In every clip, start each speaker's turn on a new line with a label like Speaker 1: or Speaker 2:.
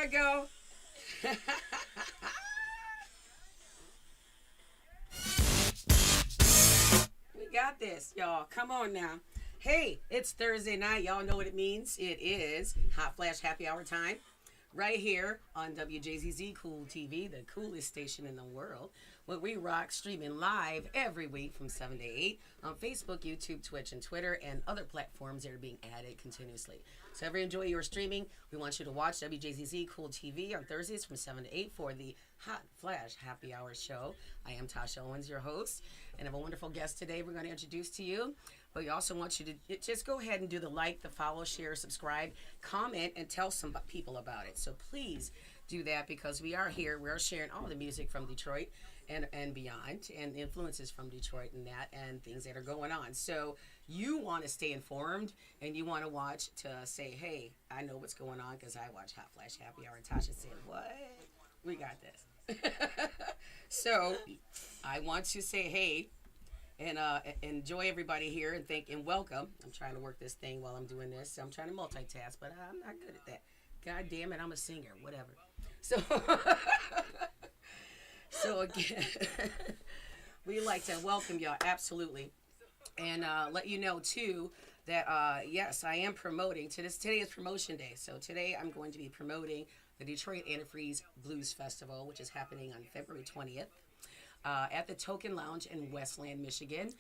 Speaker 1: I go. We got this, y'all. Come on now. Hey, it's Thursday night. Y'all know what it means. It is Hot Flash Happy Hour time. Right here on WJZZ Cool TV, the coolest station in the world. Where we rock streaming live every week from 7 to 8 on Facebook, YouTube, Twitch, and Twitter, and other platforms that are being added continuously. So if you enjoy your streaming, we want you to watch WJZZ Cool TV on Thursdays from 7 to 8 for the Hot Flash Happy Hour show. I am Tasha Owens, your host, and I have a wonderful guest today we're going to introduce to you. But we also want you to just go ahead and do the like, the follow, share, subscribe, comment, and tell some people about it. So please do that because we are here. We're sharing all the music from Detroit and beyond, and influences from Detroit and that, and things that are going on. So you want to stay informed, and you want to watch to say, hey, I know what's going on because I watch Hot Flash Happy Hour. And Tasha said, what? We got this. So I want to say, hey, and enjoy everybody here and thank and welcome. I'm trying to work this thing while I'm doing this. So I'm trying to multitask, but I'm not good at that. God damn it, I'm a singer, whatever. So, so again, we like to welcome y'all, absolutely, and let you know too that yes, I am promoting. Today is promotion day, so today I'm going to be promoting the Detroit Antifreeze Blues Festival, which is happening on February 20th. At the Token Lounge in Westland, Michigan.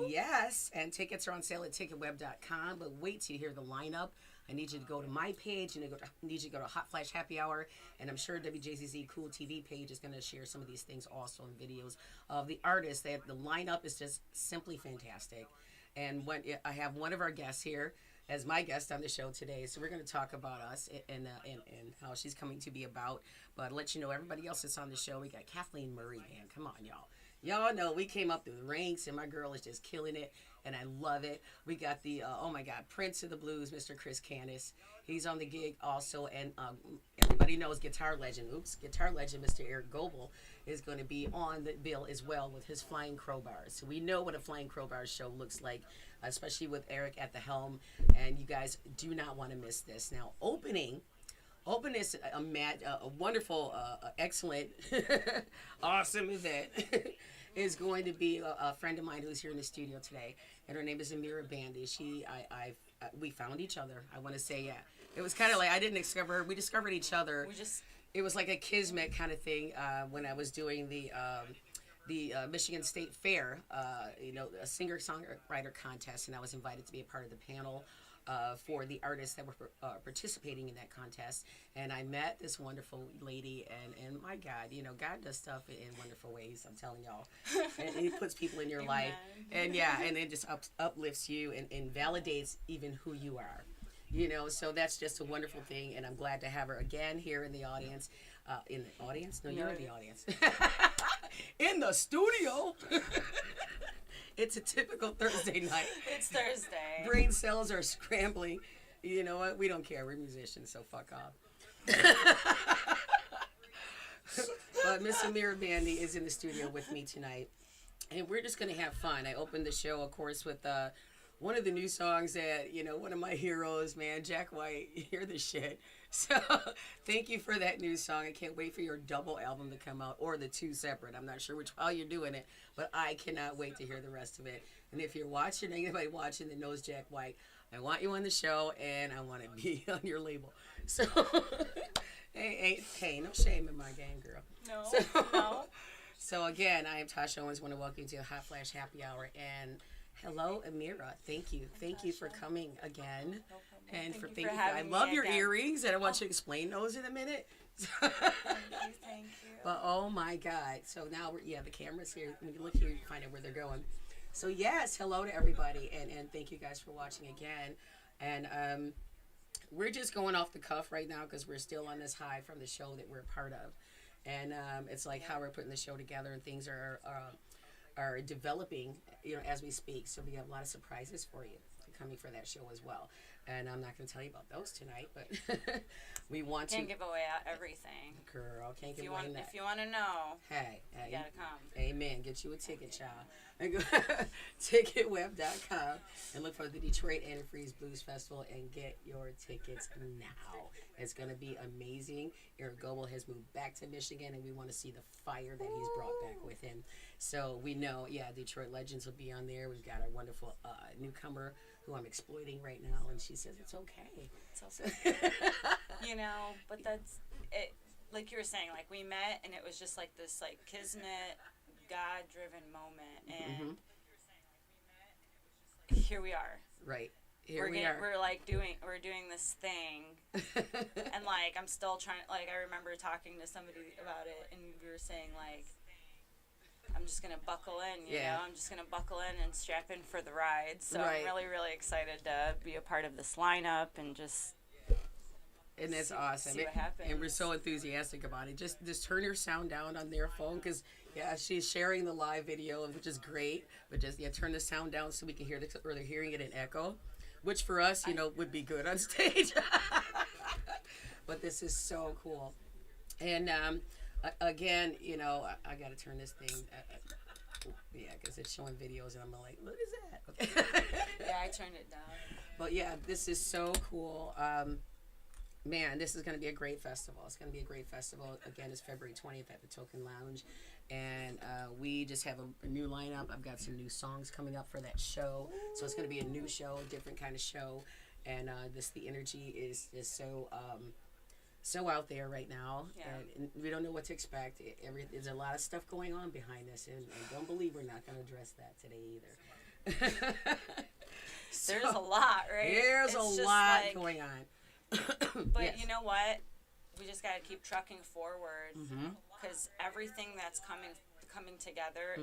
Speaker 1: Yes, and tickets are on sale at ticketweb.com, but wait till you hear the lineup. I need you to go to my page, and I need you to go to Hot Flash Happy Hour, and I'm sure WJZZ Cool TV page is going to share some of these things also in videos of the artists. The lineup is just simply fantastic. And when I have one of our guests here as my guest on the show today, so we're going to talk about us and how she's coming to be about. But I'll let you know everybody else that's on the show. We got Kathleen Murray, man. Come on, y'all. Y'all know we came up through the ranks, and my girl is just killing it, and I love it. We got the, oh my God, Prince of the Blues, Mr. Chris Canis. He's on the gig also, and everybody knows guitar legend, Mr. Eric Goebel is going to be on the bill as well with his Flying Crowbars. So we know what a Flying Crowbars show looks like, especially with Eric at the helm, and you guys do not want to miss this. Now, opening is a wonderful, excellent, awesome event. Is going to be a friend of mine who's here in the studio today, and her name is Amira Bandy. We found each other. I want to say, yeah, it was kind of like I didn't discover her. We discovered each other. It was like a kismet kind of thing when I was doing the Michigan State Fair, a singer-songwriter contest, and I was invited to be a part of the panel for the artists that were participating in that contest. And I met this wonderful lady, and my God, God does stuff in wonderful ways, I'm telling y'all. And he puts people in your
Speaker 2: Amen.
Speaker 1: life, and and it just uplifts you and validates even who you are. So that's just a wonderful thing, and I'm glad to have her again here in the audience. In the audience? No, you're in the audience. In the studio. It's a typical Thursday night.
Speaker 2: It's Thursday.
Speaker 1: Brain cells are scrambling. You know what? We don't care. We're musicians, so fuck off. But Miss Amira Bandy is in the studio with me tonight, and we're just going to have fun. I opened the show, of course, with one of the new songs that, one of my heroes, man, Jack White, hear the shit. So thank you for that new song. I can't wait for your double album to come out, or the two separate. I'm not sure which how you're doing it, but I cannot wait to hear the rest of it. And if you're watching, anybody watching that knows Jack White, I want you on the show, and I want to be on your label. So, hey, no shame in my game, girl.
Speaker 2: No.
Speaker 1: So again, I am Tasha Owens. Want to welcome you to Hot Flash Happy Hour, and hello, Amira. Thank you for coming again.
Speaker 2: No
Speaker 1: And
Speaker 2: Thank
Speaker 1: for
Speaker 2: you for
Speaker 1: I
Speaker 2: having
Speaker 1: love
Speaker 2: me
Speaker 1: your
Speaker 2: again.
Speaker 1: earrings, and I want you to explain those in a minute.
Speaker 2: Thank you.
Speaker 1: But oh my God! So now the camera's here. When you look here, you can find out where they're going. So yes, hello to everybody, and thank you guys for watching again. And we're just going off the cuff right now because we're still on this high from the show that we're a part of, and it's like how we're putting the show together, and things are developing, as we speak. So we have a lot of surprises for you coming for that show as well. And I'm not going to tell you about those tonight, but We want to.
Speaker 2: Can't give away everything.
Speaker 1: Girl, can't
Speaker 2: If
Speaker 1: give away that.
Speaker 2: If you want to know,
Speaker 1: Hey,
Speaker 2: you gotta come.
Speaker 1: Amen. Get you a ticket, child. And go ticketweb.com and look for the Detroit Antifreeze Blues Festival and get your tickets now. It's going to be amazing. Eric Goebel has moved back to Michigan, and we want to see the fire that he's brought back with him. So we know, Detroit Legends will be on there. We've got a wonderful newcomer who I'm exploiting right now, and she says it's okay.
Speaker 2: It's okay. But that's it. Like you were saying, like we met, and it was just like this, like kismet, God-driven moment, and here we are.
Speaker 1: Right.
Speaker 2: We're doing this thing, and like I'm still trying. Like I remember talking to somebody about it, and we were saying like, I'm just gonna buckle in. You know, I'm just gonna buckle in and strap in for the ride. So I'm really, really excited to be a part of this lineup and just.
Speaker 1: And that's awesome.
Speaker 2: See what happens.
Speaker 1: And we're so enthusiastic about it. Just turn your sound down on their phone because, she's sharing the live video, which is great. But just, turn the sound down so we can hear or they're hearing it in echo, which for us, would be good on stage. But this is so cool. And again, I got to turn this thing. Because it's showing videos and I'm like, what is that? Okay.
Speaker 2: Yeah, I turned it down.
Speaker 1: But this is so cool. Man, this is going to be a great festival. It's going to be a great festival. Again, it's February 20th at the Token Lounge. And we just have a new lineup. I've got some new songs coming up for that show. So it's going to be a new show, a different kind of show. And the energy is so out there right now.
Speaker 2: Yeah.
Speaker 1: And we don't know what to expect. There's a lot of stuff going on behind this. And don't believe we're not going to address that today either.
Speaker 2: There's a lot, right?
Speaker 1: There's a lot going on.
Speaker 2: But you know what? We just got to keep trucking forward because everything that's coming together,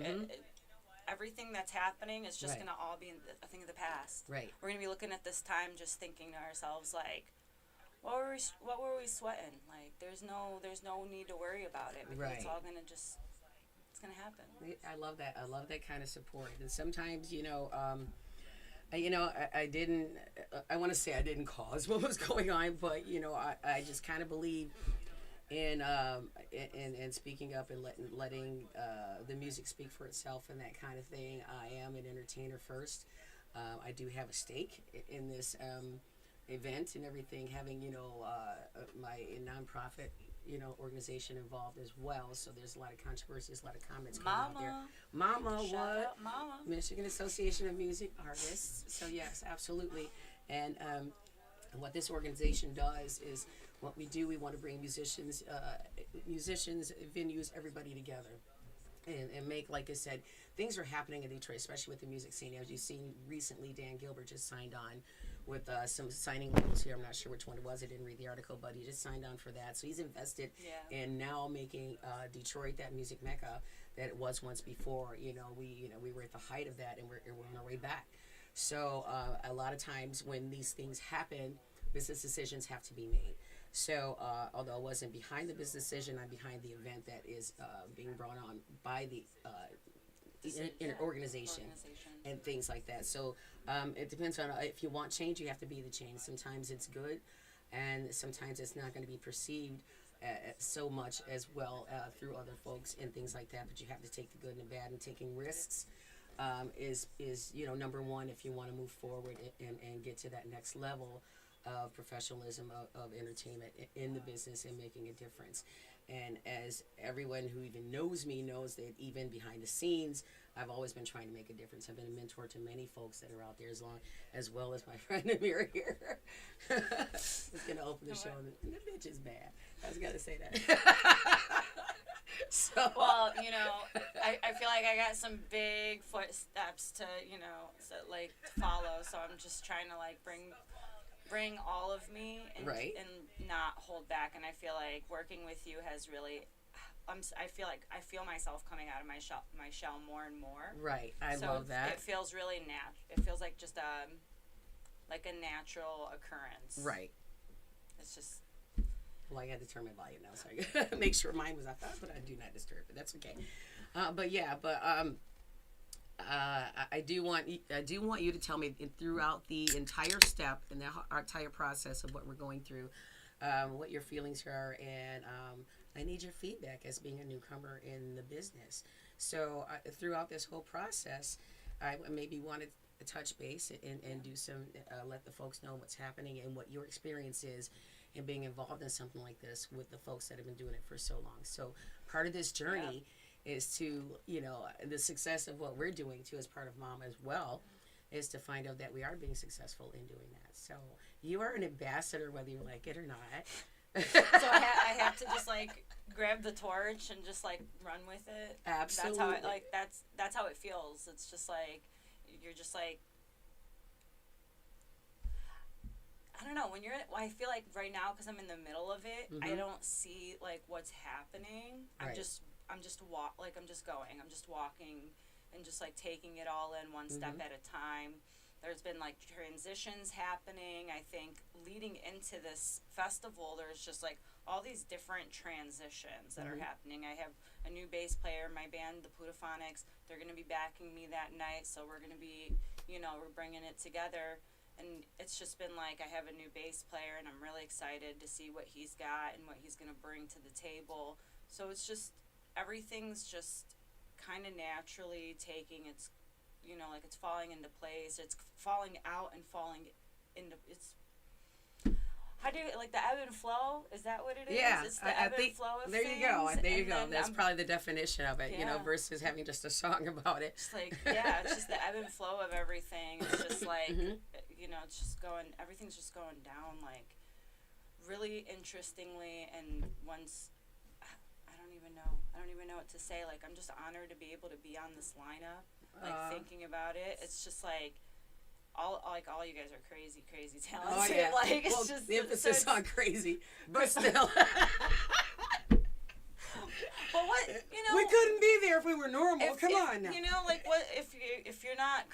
Speaker 2: everything that's happening is just going to all be a thing of the past.
Speaker 1: Right.
Speaker 2: We're going to be looking at this time just thinking to ourselves like, what were we sweating? Like there's no need to worry about it because it's all going to just it's going to happen.
Speaker 1: I love that. I love that kind of support. And sometimes, I didn't. I want to say I didn't cause what was going on, but I just kind of believe in speaking up and letting the music speak for itself and that kind of thing. I am an entertainer first. I do have a stake in this event and everything. Having my nonprofit organization involved as well. So there's a lot of controversies, a lot of comments coming out there. Mama,
Speaker 2: Shout
Speaker 1: what?
Speaker 2: out, Mama.
Speaker 1: Michigan Association of Music Artists. So yes, absolutely. And what this organization does is what we do. We want to bring musicians, venues, everybody together. And make, like I said, things are happening in Detroit, especially with the music scene. As you've seen recently, Dan Gilbert just signed on with some signing labels here. I'm not sure which one it was. I didn't read the article, but he just signed on for that. So he's invested in now making Detroit that music mecca that it was once before. We were at the height of that, and we're on our way back. So a lot of times when these things happen, business decisions have to be made. So although I wasn't behind the business decision, I'm behind the event that is being brought on by the organization and things like that. So it depends on if you want change, you have to be the change. Sometimes it's good, and sometimes it's not going to be perceived so much as well through other folks and things like that. But you have to take the good and the bad, and taking risks is number one if you want to move forward and get to that next level of professionalism of entertainment in the business and making a difference. And as everyone who even knows me knows that even behind the scenes, I've always been trying to make a difference. I've been a mentor to many folks that are out there, as well as my friend Amir here. It's going to open the show, and the bitch is bad. I was going to say that. So,
Speaker 2: well, I feel like I got some big footsteps to follow. So I'm just trying to bring all of me and not hold back. And I feel like working with you has really, I feel myself coming out of my shell more and more.
Speaker 1: Right. I love that.
Speaker 2: It feels really it feels like just a natural occurrence.
Speaker 1: Right.
Speaker 2: It's just.
Speaker 1: Well, I had to turn my volume now, so I gotta make sure mine was off, but I do not disturb it. That's okay. I do want you to tell me throughout the entire step and the entire process of what we're going through. what your feelings are, and I need your feedback as being a newcomer in the business. So throughout this whole process, I maybe wanted to touch base and do some, let the folks know what's happening and what your experience is in being involved in something like this with the folks that have been doing it for so long. So part of this journey is to, the success of what we're doing too as part of Mom as well, is to find out that we are being successful in doing that. So you are an ambassador whether you like it or not.
Speaker 2: So I have to just like grab the torch and just like run with it.
Speaker 1: Absolutely.
Speaker 2: That's how it feels. It's just like you're just like, I don't know, I feel like right now, because I'm in the middle of it, I don't see like what's happening.
Speaker 1: Right.
Speaker 2: I'm just going. I'm just walking and just like taking it all in one step at a time. There's been like transitions happening. I think leading into this festival, there's just like all these different transitions that are happening. I have a new bass player in my band, the Pudaphonics. They're going to be backing me that night, so we're going to be, we're bringing it together. And it's just been like, I have a new bass player, and I'm really excited to see what he's got and what he's going to bring to the table. So it's just, everything's just kind of naturally taking its, like it's falling into place. It's falling out and falling into, how do you, like the ebb and flow? Is that what it is?
Speaker 1: Yeah,
Speaker 2: It's the ebb and flow of
Speaker 1: there
Speaker 2: things.
Speaker 1: There you go. That's probably the definition of it, versus having just a song about it.
Speaker 2: It's like, it's just the ebb and flow of everything. It's just like, it's just going, everything's just going down, like, really interestingly, and once, I don't even know what to say. Like, I'm just honored to be able to be on this lineup, like, thinking about it. It's just like, all you guys are crazy talented.
Speaker 1: Oh, yeah.
Speaker 2: Like, it's
Speaker 1: well,
Speaker 2: just
Speaker 1: the emphasis on crazy, but still.
Speaker 2: But what,
Speaker 1: we couldn't be there if we were normal. Come on now.
Speaker 2: Like, what if you're not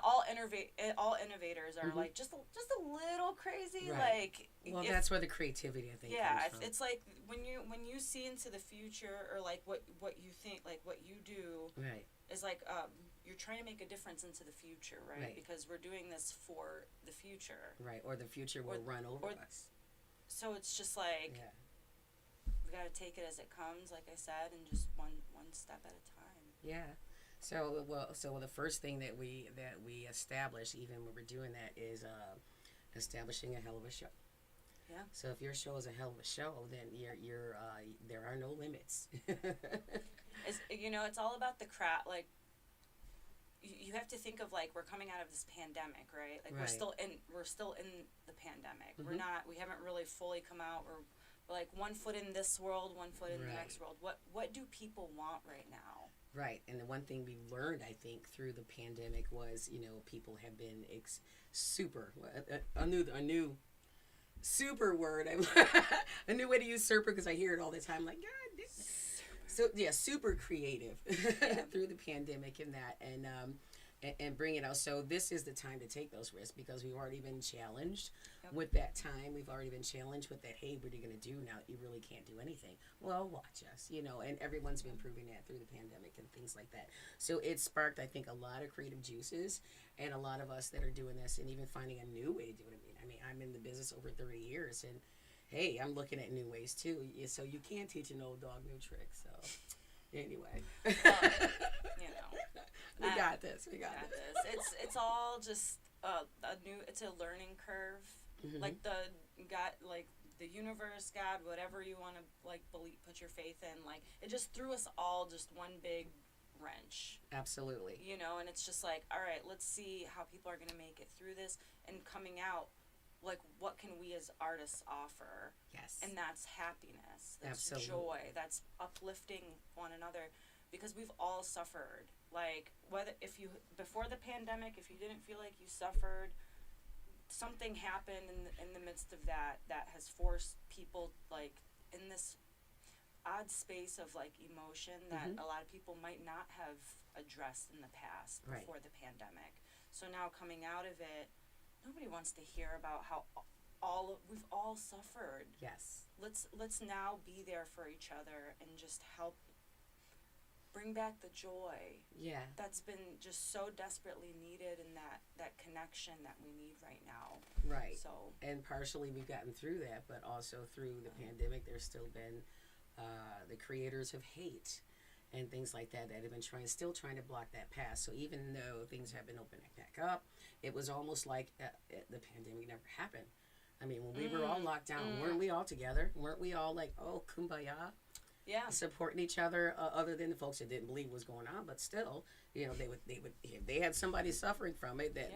Speaker 2: all innovators are like just a little crazy,
Speaker 1: right.
Speaker 2: like.
Speaker 1: Well, that's where the creativity, I think.
Speaker 2: Yeah,
Speaker 1: comes from.
Speaker 2: it's like when you see into the future, or like what you think, like what you do,
Speaker 1: right,
Speaker 2: is like you're trying to make a difference into the future, right? Because we're doing this for the future,
Speaker 1: right? Or the future will run over us.
Speaker 2: So it's just like we got to take it as it comes, like I said, and just one step at a time.
Speaker 1: Yeah. So the first thing that we establish, even when we're doing that, is establishing a hell of a show.
Speaker 2: Yeah.
Speaker 1: So if your show is a hell of a show, then you're there are no limits.
Speaker 2: It's all about the crowd. Like, you have to think of, like, we're coming out of this pandemic, right? Like, right. we're still in the pandemic. We haven't really fully come out. We're like one foot in this world, one foot in the next world. What do people want right now?
Speaker 1: Right, and the one thing we learned, I think, through the pandemic was, people have been a new super word. A new way to use super, because I hear it all the time. Like, God, so yeah, super creative through the pandemic and that, and bring it out. So this is the time to take those risks, because we've already been challenged with that time. We've already been challenged with that. Hey, what are you going to do now that you really can't do anything? Well, watch us, and everyone's been proving that through the pandemic and things like that. So it sparked, I think, a lot of creative juices, and a lot of us that are doing this, and even finding a new way to do it. I mean, I'm in the business over 30 years, and hey, I'm looking at new ways too. So you can't teach an old dog new tricks. So anyway, we got this. We got this.
Speaker 2: It's all just it's a learning curve. Like the universe, God, whatever you want to like believe, put your faith in. Like, it just threw us all just one big wrench.
Speaker 1: Absolutely.
Speaker 2: And it's just like, all right, let's see how people are gonna make it through this, and coming out. Like, what can we as artists offer?
Speaker 1: Yes.
Speaker 2: And that's happiness. That's
Speaker 1: Absolutely.
Speaker 2: Joy. That's uplifting one another, because we've all suffered. Like, before the pandemic, if you didn't feel like you suffered, something happened in the midst of that has forced people, like, in this odd space of, like, emotion that a lot of people might not have addressed in the past before the pandemic. So now coming out of it, nobody wants to hear about how we've all suffered.
Speaker 1: Yes.
Speaker 2: Let's now be there for each other and just help bring back the joy.
Speaker 1: Yeah.
Speaker 2: That's been just so desperately needed, and that connection that we need right now.
Speaker 1: Right.
Speaker 2: So.
Speaker 1: And partially we've gotten through that, but also through the pandemic, there's still been the creators of hate and things like that have been still trying to block that path. So even though things have been opening back up, it was almost like the pandemic never happened. I mean, when we were all locked down, weren't we all together? Weren't we all like, oh, kumbaya?
Speaker 2: Yeah.
Speaker 1: Supporting each other, other than the folks that didn't believe what was going on, but still, they would, if they had somebody suffering from it that,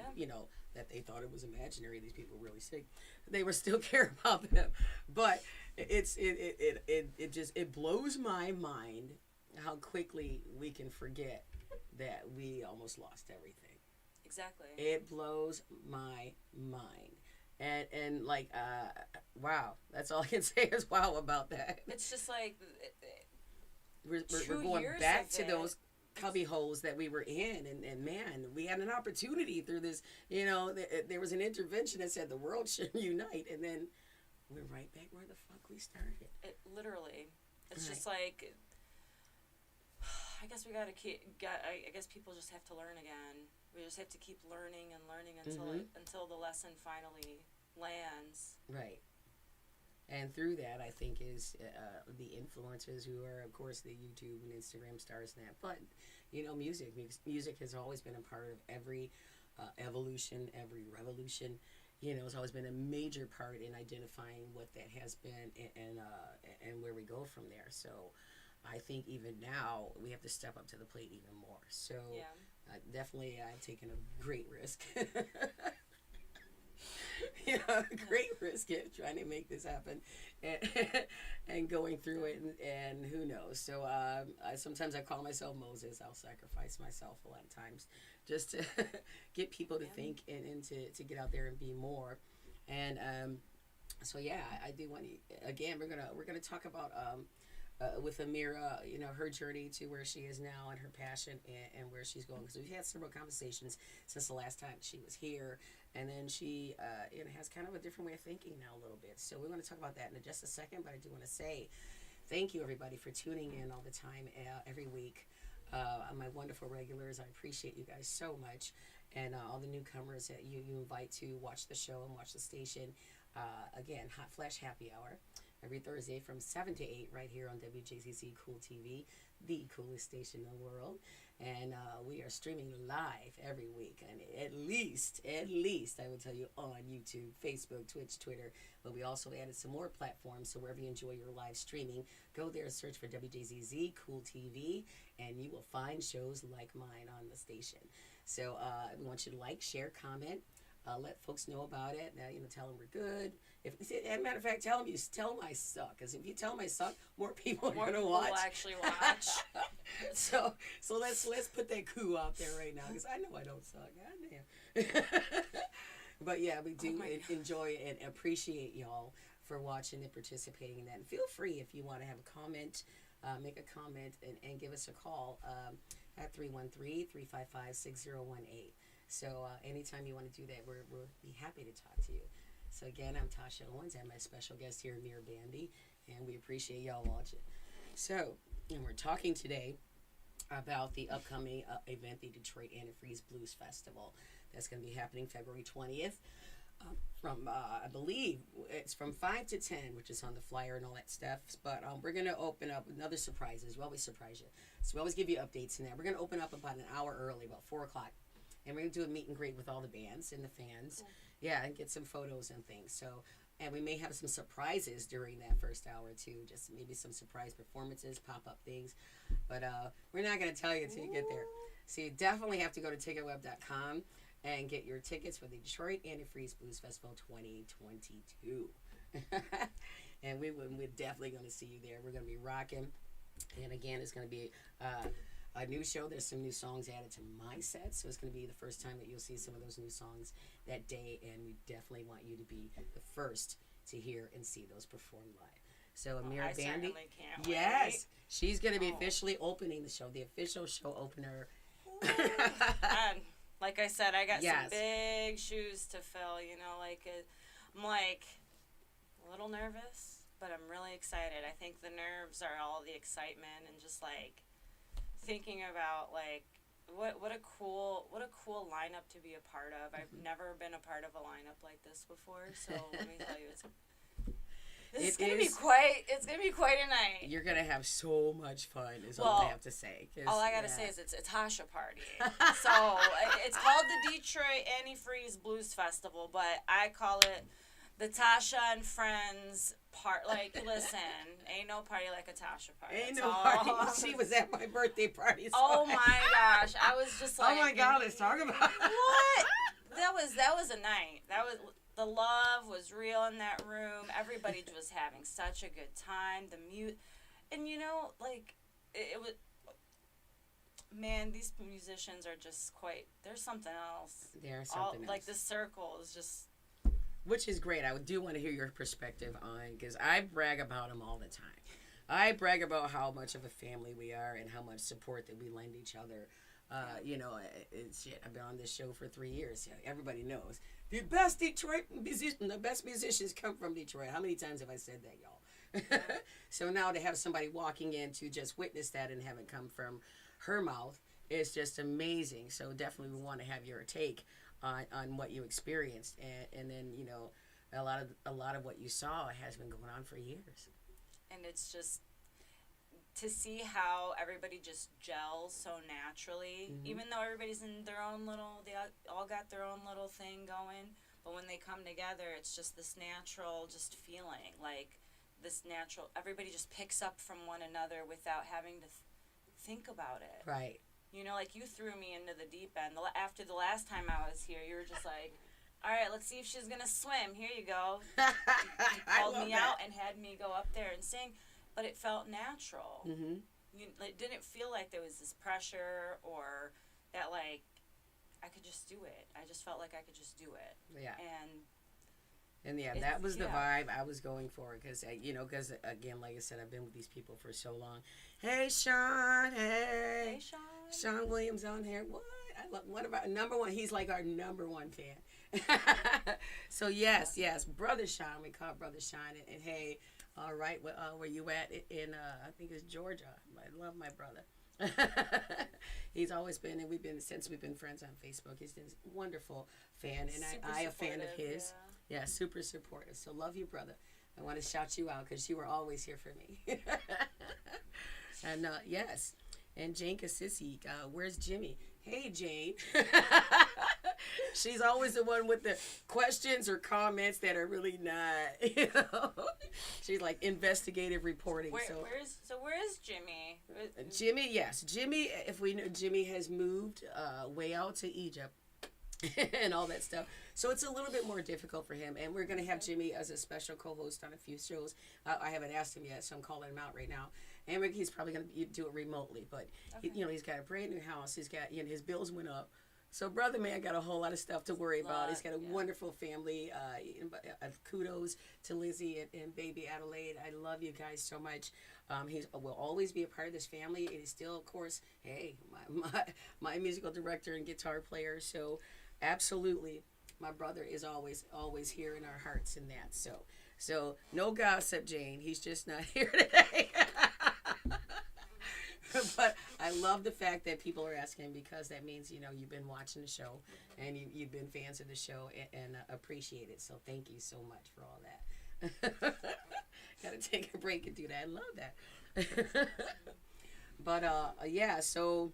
Speaker 1: that they thought it was imaginary, these people were really sick, they would still care about them. But it blows my mind how quickly we can forget that we almost lost everything.
Speaker 2: Exactly.
Speaker 1: It blows my mind. And like, wow, that's all I can say is wow about that.
Speaker 2: It's just like
Speaker 1: we're going back to those cubby holes that we were in, and man, we had an opportunity through this. There was an intervention that said the world should unite, and then we're right back where the fuck we started.
Speaker 2: It literally, it's just like, I guess we gotta I guess people just have to learn again. We just have to keep learning and learning until the lesson finally lands.
Speaker 1: Right. And through that, I think, is the influencers who are, of course, the YouTube and Instagram stars and that. But, music has always been a part of every evolution, every revolution. It's always been a major part in identifying what that has been and where we go from there. So I think even now we have to step up to the plate even more. So definitely I've taken a great risk. Great risk in trying to make this happen and going through it and who knows. So sometimes I call myself Moses. I'll sacrifice myself a lot of times just to get people to think and to get out there and be more. And so I do want to, again, we're gonna talk about with Amira, her journey to where she is now and her passion and where she's going. Because we've had several conversations since the last time she was here. And then she has kind of a different way of thinking now a little bit. So we're going to talk about that in just a second. But I do want to say thank you, everybody, for tuning in all the time every week. My wonderful regulars, I appreciate you guys so much. And all the newcomers that you invite to watch the show and watch the station. Again, Hot Flash Happy Hour. Every Thursday from 7 to 8 right here on WJCC Cool TV, the coolest station in the world. And we are streaming live every week. And at least, I would tell you, on YouTube, Facebook, Twitch, Twitter. But we also added some more platforms. So wherever you enjoy your live streaming, go there and search for WJZZ Cool TV. And you will find shows like mine on the station. So we want you to like, share, comment. Let folks know about it. Now, tell them we're good. As a matter of fact, tell them I suck. Because if you tell them I suck, more people are going to watch.
Speaker 2: Will actually watch.
Speaker 1: so let's put that coup out there right now. Because I know I don't suck. Goddamn. But yeah, we do enjoy and appreciate y'all for watching and participating in that. And feel free if you want to have a comment, make a comment, and give us a call at 313-355-6018. So anytime you want to do that, we'll be happy to talk to you. So again, I'm Tasha Owens and my special guest here, Amir Bandy, and we appreciate y'all watching. So, and we're talking today about the upcoming event, the Detroit Antifreeze Blues Festival. That's going to be happening February 20th. From, I believe, it's from 5 to 10, which is on the flyer and all that stuff. But we're going to open up another surprises. We always surprise you. So we always give you updates in that. We're going to open up about an hour early, about 4 o'clock. And we're going to do a meet and greet with all the bands and the fans. Cool. Yeah, and get some photos and things. So, and we may have some surprises during that first hour, too. Just maybe some surprise performances, pop-up things. But we're not going to tell you until you get there. So you definitely have to go to ticketweb.com and get your tickets for the Detroit Antifreeze Blues Festival 2022. And we're definitely going to see you there. We're going to be rocking. And again, it's going to be a new show. There's some new songs added to my set, so it's going to be the first time that you'll see some of those new songs that day, and we definitely want you to be the first to hear and see those performed live. So Amira Bandy, yes, she's going to be officially opening the show, the official show opener.
Speaker 2: And like I said, I got some big shoes to fill. I'm like a little nervous, but I'm really excited. I think the nerves are all the excitement and just like thinking about like what a cool lineup to be a part of. I've never been a part of a lineup like this before, so let me tell you, it's gonna be quite a night.
Speaker 1: You're gonna have so much fun. Is all I have to say.
Speaker 2: All I gotta say is it's a Tasha party. So it's called the Detroit Antifreeze Blues Festival, but I call it the Tasha and Friends part. Like, listen, ain't no party like a Tasha party.
Speaker 1: Ain't no party. She was at my birthday party. So
Speaker 2: oh my gosh, I was just like,
Speaker 1: oh my God, let's talk about
Speaker 2: what? That was a night. The love was real in that room. Everybody was having such a good time. And you know, like it was. Man, these musicians are just there's something else.
Speaker 1: There's something else.
Speaker 2: Like the circle is just.
Speaker 1: Which is great. I do want to hear your perspective on, because I brag about them all the time. I brag about how much of a family we are and how much support that we lend each other. You know, I've been on this show for 3 years. Everybody knows the best the best musicians come from Detroit. How many times have I said that, y'all? So now to have somebody walking in to just witness that and have it come from her mouth is just amazing. So definitely we want to have your take on what you experienced, and then, you know, a lot of what you saw has been going on for years.
Speaker 2: And it's just to see how everybody just gels so naturally, even though everybody's in their own little, they all got their own little thing going, but when they come together, it's just this natural just feeling, like this natural, everybody just picks up from one another without having to think about it.
Speaker 1: Right.
Speaker 2: You know, like you threw me into the deep end. After the last time I was here, you were just like, all right, let's see if she's going to swim. Here you go. You called me out and had me go up there and sing, but it felt natural. Mm-hmm. It didn't feel like there was this pressure or that, like, I could just do it. I just felt like I could just do it.
Speaker 1: Yeah.
Speaker 2: And
Speaker 1: yeah, that was the vibe I was going for, because, you know, because, again, like I said, I've been with these people for so long. Hey, Sean. Hey, Sean. Sean Williams on here. What? I love one of our number one. He's like our number one fan. So, yes, Brother Sean. We call Brother Sean. And hey, all right, where you at in, I think it's Georgia. I love my brother. He's always been, and since we've been friends on Facebook. He's been a wonderful fan, and I a fan of his. Yeah, super supportive. So love you, brother. I want to shout you out because you were always here for me. And yes, and Jane Cassisi, where's Jimmy? Hey, Jane. She's always the one with the questions or comments that are really not, you know. She's like investigative reporting.
Speaker 2: Where is Jimmy?
Speaker 1: Jimmy, yes. Jimmy, if we know, Jimmy has moved way out to Egypt and all that stuff. So it's a little bit more difficult for him. And we're going to have Jimmy as a special co-host on a few shows. I haven't asked him yet, so I'm calling him out right now. And he's probably going to do it remotely. But, he's got a brand new house. He's got, his bills went up. So brother man got a whole lot of stuff to worry about. He's got a wonderful family. Kudos to Lizzie and baby Adelaide. I love you guys so much. He will always be a part of this family. It is still, of course, my musical director and guitar player. So absolutely, my brother is always here in our hearts and that. So no gossip, Jane. He's just not here today. But I love the fact that people are asking, because that means, you've been watching the show and you've been fans of the show and appreciate it. So thank you so much for all that. Got to take a break and do that. I love that. But so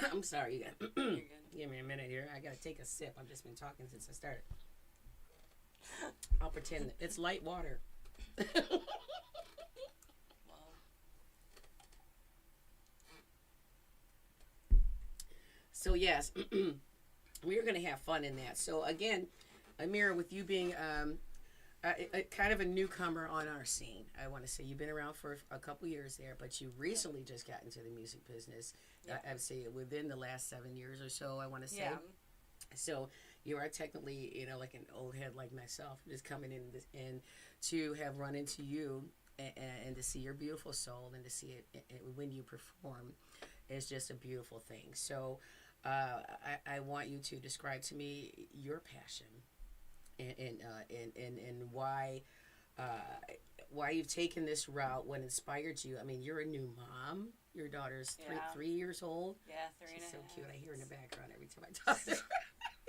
Speaker 1: I'm sorry. Give me a minute here. I got to take a sip. I've just been talking since I started. I'll pretend it's light water. So yes, we are going to have fun in that. So again, Amira, with you being kind of a newcomer on our scene, I want to say you've been around for a couple years there, but you recently just got into the music business. Yeah. I would say within the last 7 years or so, I want to say. Yeah. So you are technically, like an old head like myself, just coming in to have run into you and to see your beautiful soul and to see it when you perform is just a beautiful thing. So I want you to describe to me your passion and why why you've taken this route, what inspired you. I mean, you're a new mom. Your daughter's 3 years old.
Speaker 2: Yeah, three
Speaker 1: She's
Speaker 2: and a half.
Speaker 1: so cute. I hear her in the background every time I talk to her.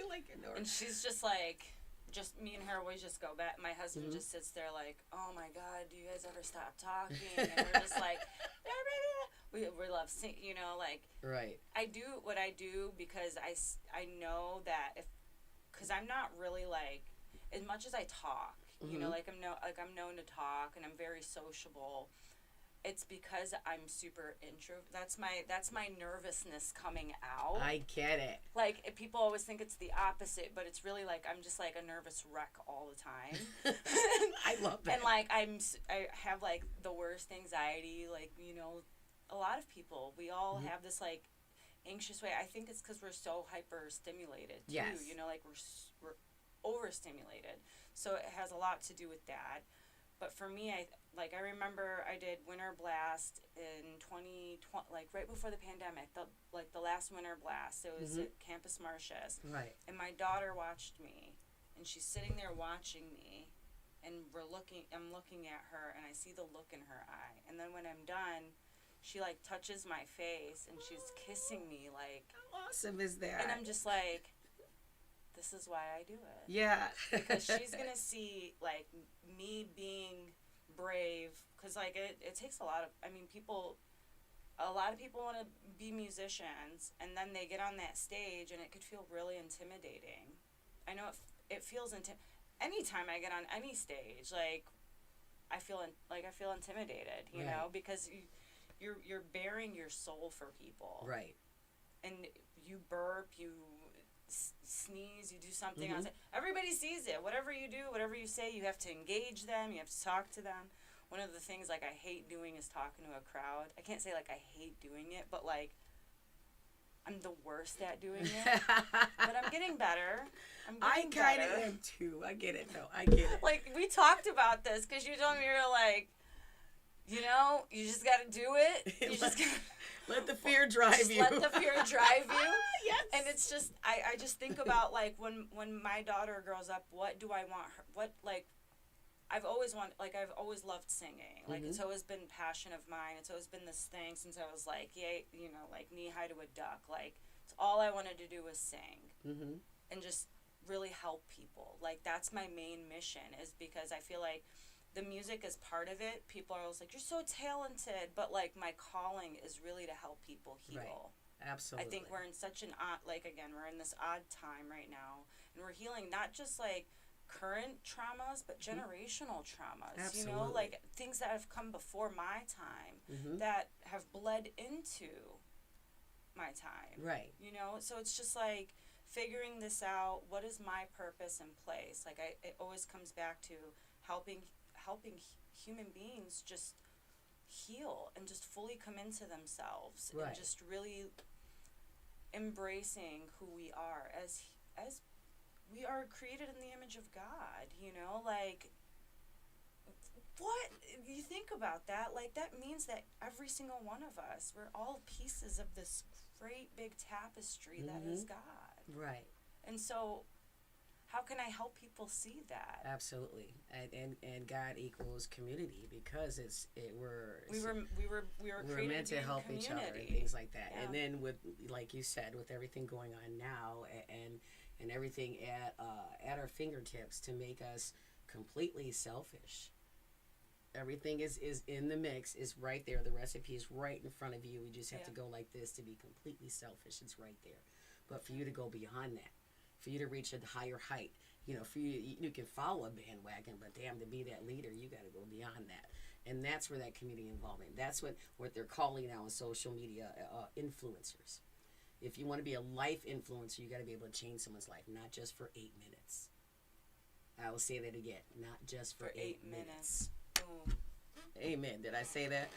Speaker 1: I like it.
Speaker 2: And she's just like, just me and her always just go back. My husband just sits there like, oh my God, do you guys ever stop talking? And we're just like, we love sing, you know, like.
Speaker 1: Right.
Speaker 2: I do what I do because I know that because I'm not really like, as much as I talk, you know, like I'm known to talk and I'm very sociable. It's because I'm super introvert. That's my nervousness coming out.
Speaker 1: I get it.
Speaker 2: Like, people always think it's the opposite, but it's really like I'm just like a nervous wreck all the time.
Speaker 1: I love that.
Speaker 2: And like I have like the worst anxiety. Like, you know, a lot of people, we all have this like anxious way. I think it's because we're so hyper stimulated too.
Speaker 1: Yes.
Speaker 2: You know, like we're overstimulated. So it has a lot to do with that. But for me, I remember I did Winter Blast in 2020, like right before the pandemic, the last Winter Blast. It was at Campus Martius.
Speaker 1: Right.
Speaker 2: And my daughter watched me, and she's sitting there watching me, and I'm looking at her, and I see the look in her eye. And then when I'm done, she like touches my face, and she's kissing me like.
Speaker 1: How awesome is that?
Speaker 2: And I'm just like, this is why I do it.
Speaker 1: Yeah.
Speaker 2: Because she's going to see, like, me being brave. Because, like, it takes a lot of, I mean, a lot of people want to be musicians, and then they get on that stage, and it could feel really intimidating. I know it feels, anytime I get on any stage, like, I feel intimidated, you know, because you're bearing your soul for people.
Speaker 1: Right.
Speaker 2: And you burp, you sneeze, you do something on stage. Everybody sees it. Whatever you do, whatever you say, you have to engage them. You have to talk to them. One of the things like I hate doing is talking to a crowd. I can't say like I hate doing it, but like I'm the worst at doing it. But I'm getting better.
Speaker 1: I kind of am too. I get it though. I get it.
Speaker 2: Like we talked about this because you told me you're like, you know, you just got to do it. You just gotta,
Speaker 1: let the fear drive you.
Speaker 2: Let the fear drive you.
Speaker 1: Yes.
Speaker 2: And it's just, I just think about, like, when my daughter grows up, what do I want her, I've always loved singing. Like, it's always been a passion of mine. It's always been this thing since I was, like, you know, like, knee-high to a duck. Like, it's all I wanted to do was sing. And just really help people. Like, that's my main mission, is because I feel like the music is part of it. People are always like, you're so talented. But, like, my calling is really to help people heal.
Speaker 1: Right. Absolutely.
Speaker 2: I think we're in such an odd, like, again, we're in this odd time right now. And we're healing not just, like, current traumas, but generational traumas.
Speaker 1: Absolutely.
Speaker 2: You know, like, things that have come before my time that have bled into my time.
Speaker 1: Right.
Speaker 2: You know, so it's just, like, figuring this out. What is my purpose and place? Like, it always comes back to helping human beings just heal and just fully come into themselves.
Speaker 1: Right.
Speaker 2: And just really embracing who we are as we are created in the image of God, you know, like, what you think about that, like, that means that every single one of us, we're all pieces of this great big tapestry that is God.
Speaker 1: Right.
Speaker 2: And so how can I help people see that?
Speaker 1: Absolutely, and God equals community, because we were meant to help each other and things like that. Yeah. And then with, like you said, with everything going on now and everything at our fingertips to make us completely selfish. Everything is in the mix, is right there. The recipe is right in front of you. We just have to go like this to be completely selfish. It's right there. But for you to go beyond that, for you to reach a higher height, you know, for you can follow a bandwagon, but damn, to be that leader, you got to go beyond that. And that's where that community involvement, that's what they're calling now on social media, influencers. If you want to be a life influencer, you got to be able to change someone's life, not just for 8 minutes. I will say that again, not just for 8 minutes.
Speaker 2: Boom.
Speaker 1: Amen. Did I say that?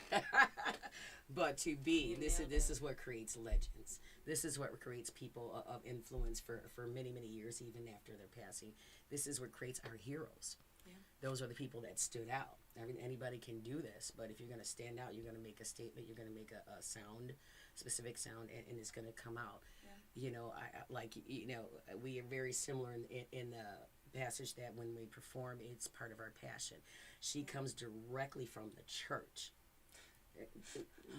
Speaker 1: But to be, this is what creates legends. This is what creates people of influence for many, many years, even after their passing. This is what creates our heroes. Yeah. Those are the people that stood out. I mean, anybody can do this, but if you're going to stand out, you're going to make a statement, you're going to make a sound, specific sound, and it's going to come out. Yeah. You know, we are very similar in the passage that when we perform, it's part of our passion. She comes directly from the church.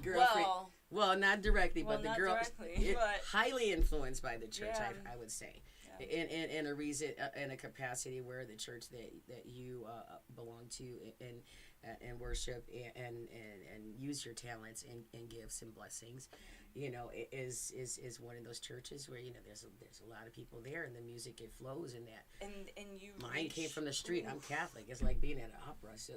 Speaker 1: Girlfriend, well, not directly, but the girl highly influenced by the church. Yeah. I would say, in a reason, in a capacity where the church that you belong to and worship and use your talents and gifts and blessings, is one of those churches where there's a lot of people there, and the music, it flows in that.
Speaker 2: And you.
Speaker 1: Mine came from the street. I'm Catholic. It's like being at an opera. So.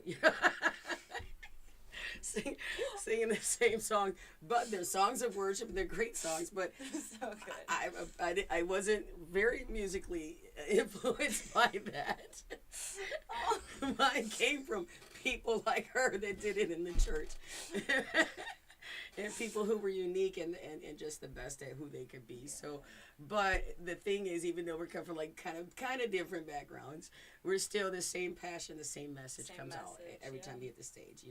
Speaker 1: Singing the same song, but they're songs of worship. They're great songs, but
Speaker 2: so good.
Speaker 1: I wasn't very musically influenced by that. Mine came from people like her that did it in the church. And people who were unique and just the best at who they could be. So, but the thing is, even though we come from like kind of different backgrounds, we're still the same passion, the same message comes out every time you hit the stage,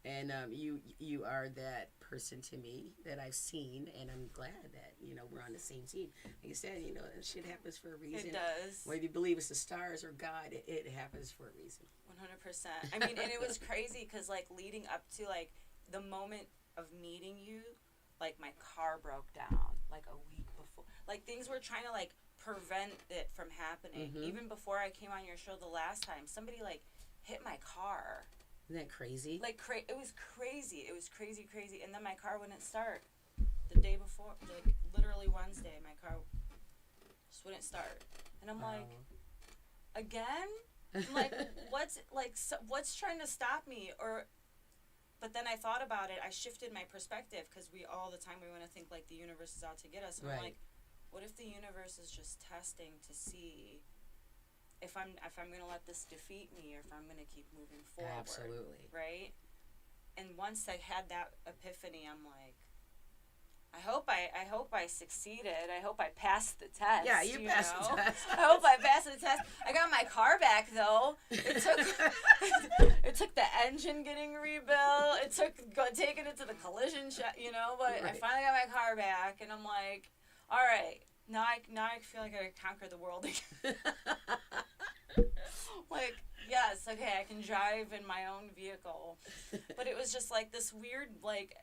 Speaker 1: And you are that person to me that I've seen, and I'm glad that we're on the same team. Like I said, shit happens for a reason.
Speaker 2: It does.
Speaker 1: Whether you believe it's the stars or God, it happens for a reason.
Speaker 2: 100%. I mean, and it was crazy because like leading up to like the moment of meeting you, like my car broke down like a week before. Like things were trying to like prevent it from happening. Mm-hmm. Even before I came on your show the last time, somebody like hit my car.
Speaker 1: Isn't that crazy?
Speaker 2: Like it was crazy. It was crazy. And then my car wouldn't start. The day before, like literally Wednesday, my car just wouldn't start. And I'm like, again? I'm like, what's trying to stop me? But then I thought about it. I shifted my perspective because we all the time we want to think like the universe is out to get us. And I'm like, what if the universe is just testing to see if I'm going to let this defeat me or if I'm going to keep moving forward.
Speaker 1: Absolutely.
Speaker 2: Right? And once I had that epiphany, I'm like, I hope I succeeded. I hope I passed the test.
Speaker 1: Yeah, you passed the test.
Speaker 2: I hope I passed the test. I got my car back though. It took the engine getting rebuilt. It took taking it to the collision shop, but I finally got my car back, and I'm like, all right. Now I feel like I conquered the world again. Like, yes, okay, I can drive in my own vehicle. But it was just like this weird, like,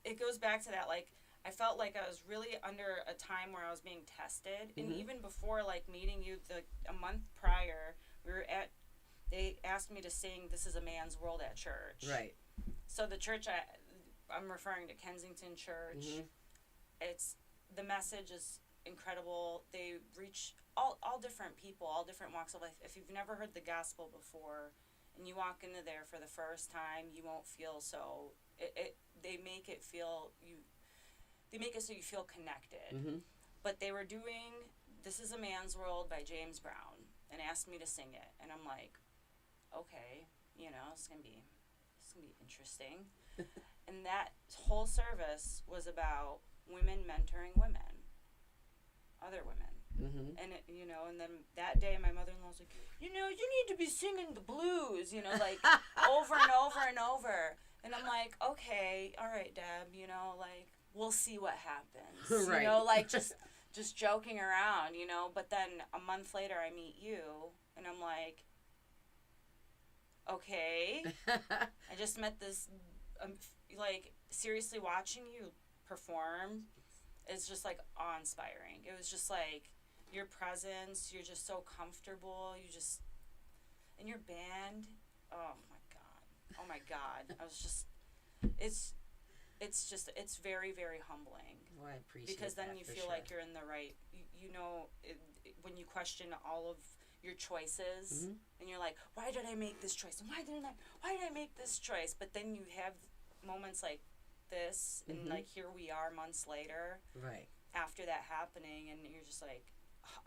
Speaker 2: it goes back to that, like, I felt like I was really under a time where I was being tested. Mm-hmm. And even before, like, meeting you a month prior, they asked me to sing This Is a Man's World at church.
Speaker 1: Right.
Speaker 2: So the church, I'm referring to Kensington Church. Mm-hmm. The message is incredible. They reach all different people, all different walks of life. If you've never heard the gospel before and you walk into there for the first time, you won't feel so. They make it so you feel connected. Mm-hmm. But they were doing This Is a Man's World by James Brown and asked me to sing it, and I'm like, okay, it's gonna be interesting. And that whole service was about women mentoring women, other women. Mm-hmm. And and then that day my mother-in-law was like, you need to be singing the blues, like over and over and over. And I'm like, okay, all right, Deb, like we'll see what happens.
Speaker 1: Right.
Speaker 2: Like just joking around, But then a month later I meet you, and I'm like, okay, I just met this, like seriously watching you perform is just like awe-inspiring. It was just like your presence, you're just so comfortable, and your band, oh my god. I was just, it's very, very humbling.
Speaker 1: Well, I appreciate
Speaker 2: because then
Speaker 1: that
Speaker 2: you
Speaker 1: for
Speaker 2: feel
Speaker 1: sure.
Speaker 2: like you're in the right, when you question all of your choices, mm-hmm. and you're like, why did I make this choice? And why did I make this choice? But then you have moments like this, and mm-hmm. like here we are months later,
Speaker 1: right
Speaker 2: after that happening, and you're just like,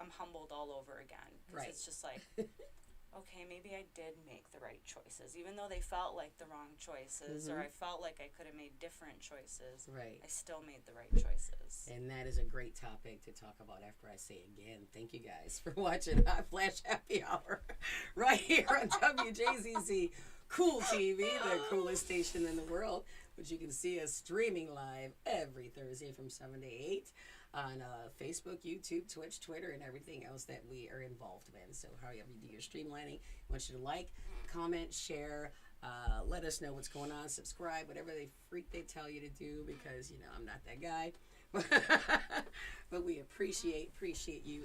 Speaker 2: I'm humbled all over again, because
Speaker 1: right.
Speaker 2: it's just like, okay, maybe I did make the right choices, even though they felt like the wrong choices, mm-hmm. or I felt like I could have made different choices. Right. I still made the right choices.
Speaker 1: And that is a great topic to talk about after I say again, thank you guys for watching Hot Flash Happy Hour right here on WJZZ Cool TV, the coolest station in the world, which you can see us streaming live every Thursday from 7 to 8. on Facebook, YouTube, Twitch, Twitter, and everything else that we are involved in. So however you do your streamlining, I want you to like, comment, share, let us know what's going on, subscribe, whatever they tell you to do, because I'm not that guy. But we appreciate you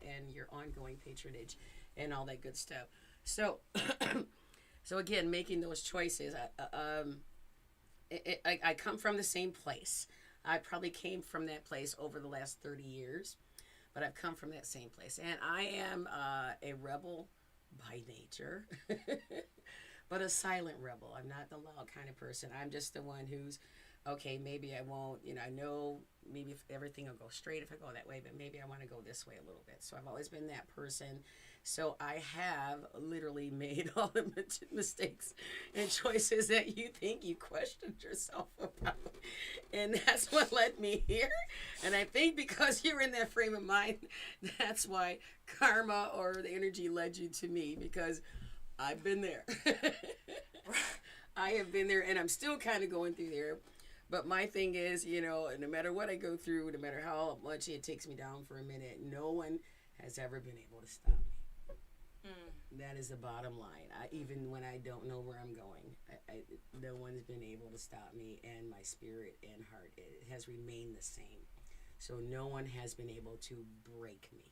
Speaker 1: and your ongoing patronage and all that good stuff. So so again, making those choices, I come from the same place. I probably came from that place over the last 30 years, but I've come from that same place. And I am a rebel by nature, but a silent rebel. I'm not the loud kind of person. I'm just the one who's, okay, maybe I won't, I know maybe if everything will go straight if I go that way, but maybe I want to go this way a little bit. So I've always been that person. So I have literally made all the mistakes and choices that you think you questioned yourself about. And that's what led me here. And I think because you're in that frame of mind, that's why karma or the energy led you to me, because I've been there. I have been there, and I'm still kind of going through there. But my thing is, no matter what I go through, no matter how much it takes me down for a minute, no one has ever been able to stop me. That is the bottom line. Even when I don't know where I'm going, no one's been able to stop me, and my spirit and heart, it has remained the same. So no one has been able to break me.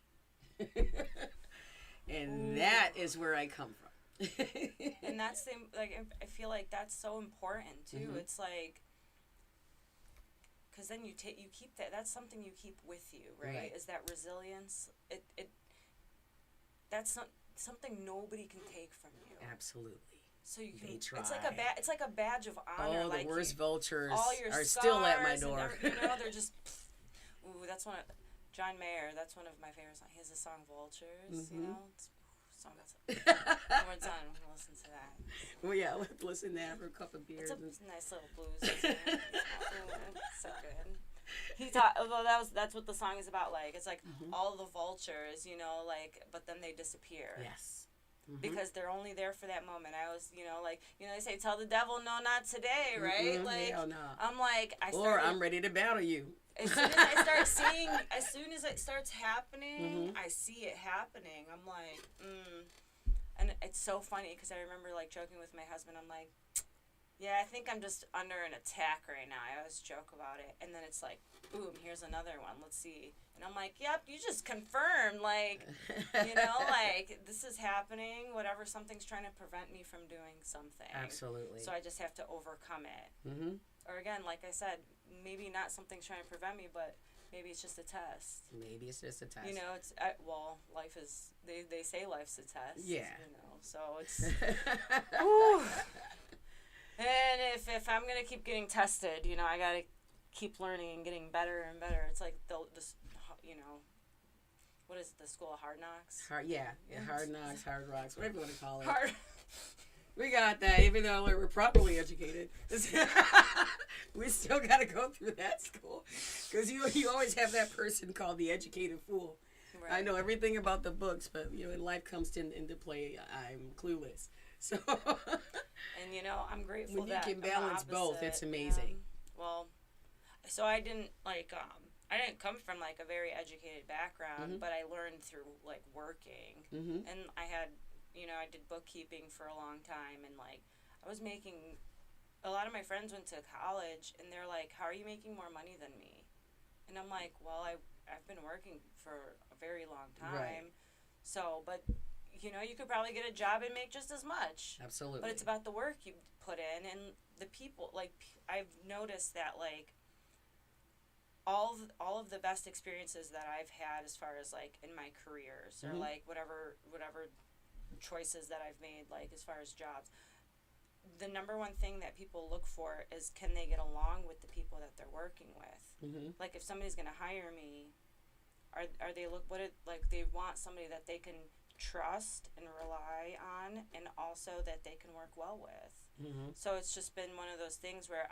Speaker 1: And that is where I come from.
Speaker 2: And that's the, I feel like that's so important too. Mm-hmm. It's like, because then you keep that's something you keep with you, right? Is that resilience? That's not something nobody can take from you.
Speaker 1: Absolutely.
Speaker 2: So you can. It's like a badge of honor.
Speaker 1: Oh, the worst vultures
Speaker 2: are
Speaker 1: still at my door.
Speaker 2: They're just. Ooh, that's one of John Mayer. That's one of my favorite songs. He has a song "Vultures." Mm-hmm. It's a song that's. When we're done, we're gonna listen to that.
Speaker 1: Well, yeah, let's listen to that for a cup of beer.
Speaker 2: It's a nice little blues. So good. That's what the song is about. Like, it's like all the vultures, but then they disappear.
Speaker 1: Yes.
Speaker 2: Mm-hmm. Because they're only there for that moment. I always, they say, tell the devil, no, not today, right?
Speaker 1: Hell no.
Speaker 2: I'm like,
Speaker 1: I'm ready to battle you.
Speaker 2: As soon as it starts happening, I see it happening. I'm like, And it's so funny because I remember, joking with my husband. I'm like, yeah, I think I'm just under an attack right now. I always joke about it. And then it's like, boom, here's another one. Let's see. And I'm like, yep, you just confirmed, this is happening. Whatever, something's trying to prevent me from doing something.
Speaker 1: Absolutely.
Speaker 2: So I just have to overcome it.
Speaker 1: Mm-hmm.
Speaker 2: Or again, like I said, maybe not something's trying to prevent me, but maybe it's just a test.
Speaker 1: Maybe it's just a test.
Speaker 2: Life is, they say life's a test.
Speaker 1: Yeah.
Speaker 2: So it's, whew. And if I'm going to keep getting tested, I got to keep learning and getting better and better. It's like what is it, the school of hard knocks?
Speaker 1: Hard knocks, hard rocks, whatever you want to call it. We got that, even though we're properly educated. We still got to go through that school. Because you always have that person called the educated fool. Right. I know everything about the books, but, when life comes into play, I'm clueless. So,
Speaker 2: and I'm grateful
Speaker 1: when you can balance both, it's amazing.
Speaker 2: So I didn't I didn't come from a very educated background, but I learned through working, and I had I did bookkeeping for a long time, and I was making. A lot of my friends went to college, and they're like, "How are you making more money than me?" And I'm like, "Well, I've been working for a very long time, so but." You could probably get a job and make just as much.
Speaker 1: Absolutely.
Speaker 2: But it's about the work you put in and the people. I've noticed that, all of the best experiences that I've had as far as, in my careers or, whatever choices that I've made, as far as jobs, the number one thing that people look for is can they get along with the people that they're working with. Mm-hmm. If somebody's going to hire me, are they they want somebody that they can trust and rely on, and also that they can work well with. Mm-hmm. So it's just been one of those things where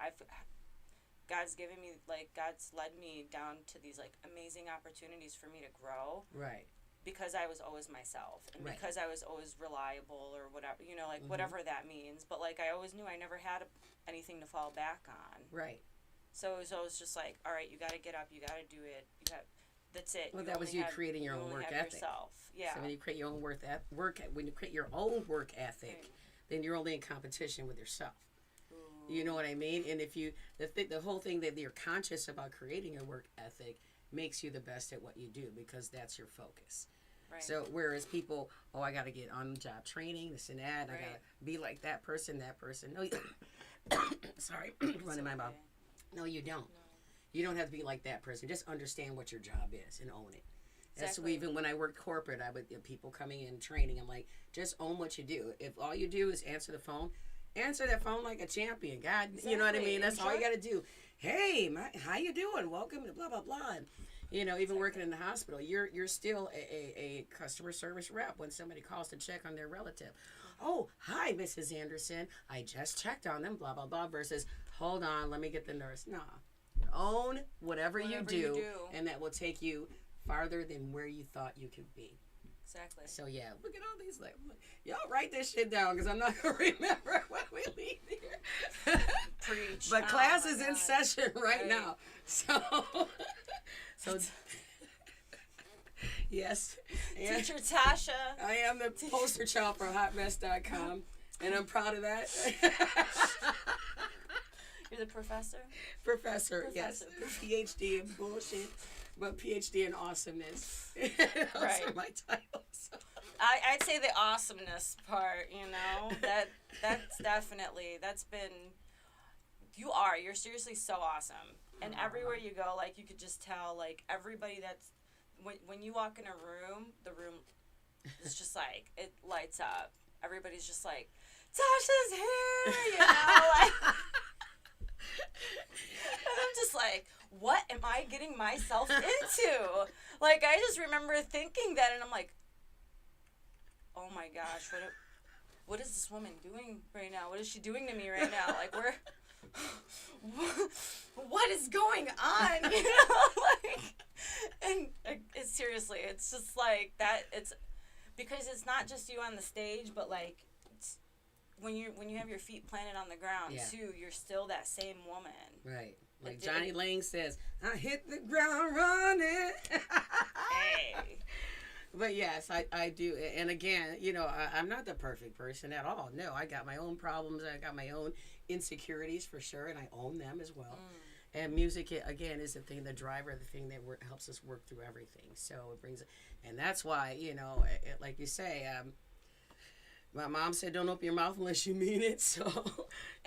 Speaker 2: God's given me, God's led me down to these, amazing opportunities for me to grow. Right. Because I was always myself, and because I was always reliable or whatever, whatever that means. But, I always knew I never had anything to fall back on.
Speaker 1: Right.
Speaker 2: So it was always just like, all right, you got to get up, you got to do it. That's it.
Speaker 1: Well, that was you creating your own work ethic.
Speaker 2: Yourself. Yeah.
Speaker 1: So when you create your own when you create your own work ethic, then you're only in competition with yourself. Ooh. You know what I mean? And if you the whole thing that you're conscious about creating your work ethic makes you the best at what you do, because that's your focus. Right. So whereas people, I got to get on job training, this and that, I got to be like that person. No, sorry, running my mouth. No, you don't. No. You don't have to be like that person. Just understand what your job is and own it. That's even when I worked corporate, I would people coming in training. I'm like, just own what you do. If all you do is answer that phone like a champion. God, you know what I mean? That's all you got to do. Hey, how you doing? Welcome to blah blah blah. And, even working in the hospital, you're still a customer service rep when somebody calls to check on their relative. Oh, hi, Mrs. Anderson. I just checked on them. Blah blah blah. Versus, hold on, let me get the nurse. Nah, own whatever you do, and that will take you farther than where you thought you could be.
Speaker 2: Exactly.
Speaker 1: So yeah, look at all these y'all write this shit down, because I'm not gonna remember when we leave here.
Speaker 2: Preach.
Speaker 1: But class is in session right now. So yes.
Speaker 2: Teacher Tasha.
Speaker 1: I am the poster child for hotmess.com, and I'm proud of that.
Speaker 2: You're the professor?
Speaker 1: Professor, yes. PhD in bullshit, but PhD in awesomeness. Those are my titles.
Speaker 2: I'd say the awesomeness part, that's been, you're seriously so awesome. And everywhere you go, you could just tell, everybody when you walk in the room is just it lights up. Everybody's just like, Tasha's here, And I'm just like, what am I getting myself into? I just remember thinking that, and I'm like, oh my gosh, what is this woman doing right now? What is she doing to me right now? What is going on? And it's seriously, it's just that. It's because it's not just you on the stage, but when you have your feet planted on the ground too, you're still that same woman. Right. Like Johnny Lang says, I hit the ground running. Hey. But yes, I do. And again, I'm not the perfect person at all. No, I got my own problems. I got my own insecurities for sure, and I own them as well. And music, again, is the thing, the driver, the thing that helps us work through everything. So it brings, and that's why, like you say, my mom said, "Don't open your mouth unless you mean it." So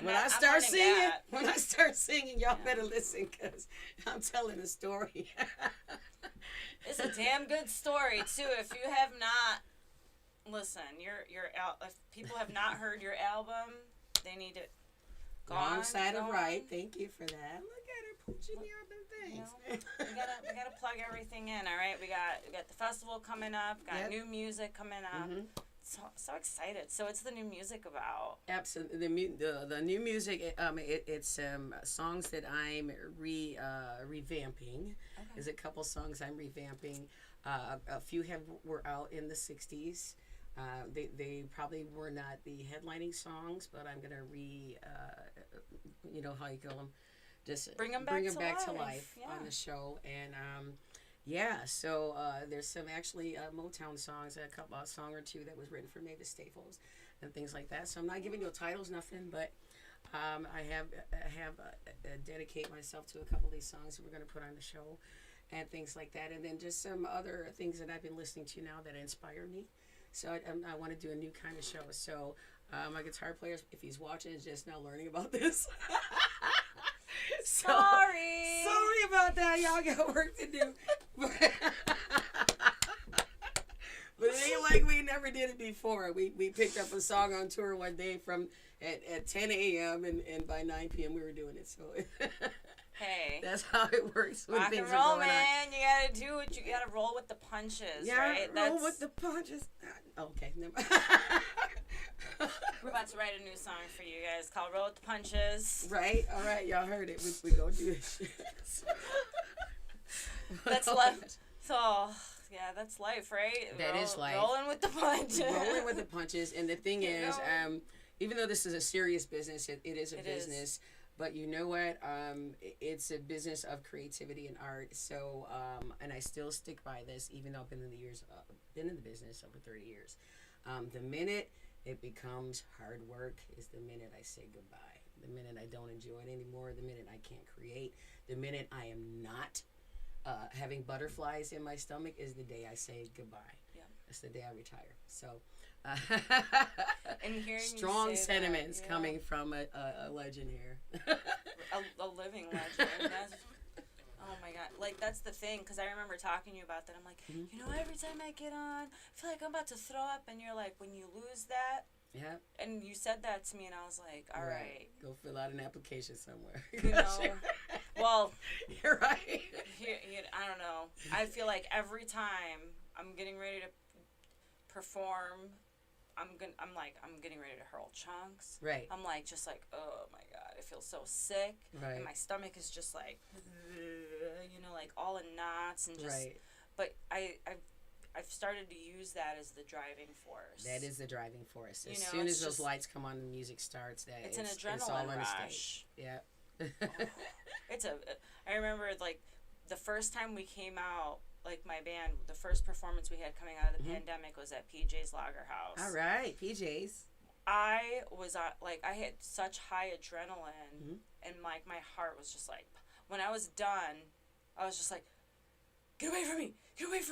Speaker 2: when I start singing, y'all better listen, because I'm telling a story. It's a damn good story too. If you have not, listen, if people have not heard your album, they need it.
Speaker 1: Wrong side of right. Thank you for that. Look at her pooching me up and things.
Speaker 2: We gotta plug everything in. All right, we got the festival coming up. Got new music coming up. Mm-hmm. So excited. So what's the new music about?
Speaker 1: Absolutely. The new music, it's songs that I'm revamping. Okay. There's a couple songs I'm revamping. A few were out in the 60s. They probably were not the headlining songs, but I'm going to how you call them? Just bring them back to life on the show. And so there's some actually Motown songs, a song or two that was written for Mavis Staples and things like that. So I'm not giving you titles, nothing, but I have dedicate myself to a couple of these songs that we're going to put on the show and things like that. And then just some other things that I've been listening to now that inspire me. So I want to do a new kind of show. So my guitar player, if he's watching, is just now learning about this.
Speaker 2: Sorry
Speaker 1: about that. Y'all got work to do. But it ain't like we never did it before. We picked up a song on tour one day at 10 a.m. and by 9 p.m. we were doing it. So
Speaker 2: hey,
Speaker 1: that's how it works when
Speaker 2: rock
Speaker 1: things
Speaker 2: and roll,
Speaker 1: are going
Speaker 2: man. On. You gotta do what you gotta roll with the punches.
Speaker 1: Yeah,
Speaker 2: right?
Speaker 1: roll with the punches. Okay, never.
Speaker 2: We're about to write a new song for you guys called "Roll with the Punches."
Speaker 1: Right. All right, y'all heard it. We gonna do this.
Speaker 2: That's left. So. Yeah, that's life, right?
Speaker 1: That is life.
Speaker 2: Rolling with the punches.
Speaker 1: Rolling with the punches. And the thing is, even though this is a serious business, it is a business. But you know what? It's a business of creativity and art. So, and I still stick by this, even though I've been in been in the business over 30 years. The minute it becomes hard work is the minute I say goodbye. The minute I don't enjoy it anymore. The minute I can't create. The minute I am not having butterflies in my stomach is the day I say goodbye. Yeah. That's the day I retire. So.
Speaker 2: And hearing
Speaker 1: strong
Speaker 2: you say
Speaker 1: sentiments
Speaker 2: that,
Speaker 1: coming from a legend here.
Speaker 2: a living legend. Oh my god, like that's the thing, because I remember talking to you about that. I'm like, you know, every time I get on, I feel like I'm about to throw up, and you're like, when you lose that. Yeah. And you said that to me, and I was like, all right.
Speaker 1: Go fill out an application somewhere.
Speaker 2: You know, well,
Speaker 1: you're right.
Speaker 2: I don't know. I feel like every time I'm getting ready to perform, I'm getting ready to hurl chunks. Right. I'm like, just like, oh my god, I feel so sick. Right. And my stomach is just like, you know, like all in knots and just. Right. But I've started to use that as the driving force.
Speaker 1: That is the driving force. As soon as those lights come on, the music starts.
Speaker 2: It's an adrenaline rush.
Speaker 1: Yeah.
Speaker 2: I remember like the first time we came out. Like my band, the first performance we had coming out of the pandemic was at PJ's Lager House.
Speaker 1: All right, PJ's.
Speaker 2: I was I had such high adrenaline, and like my heart was just like, when I was done, I was just like, get away from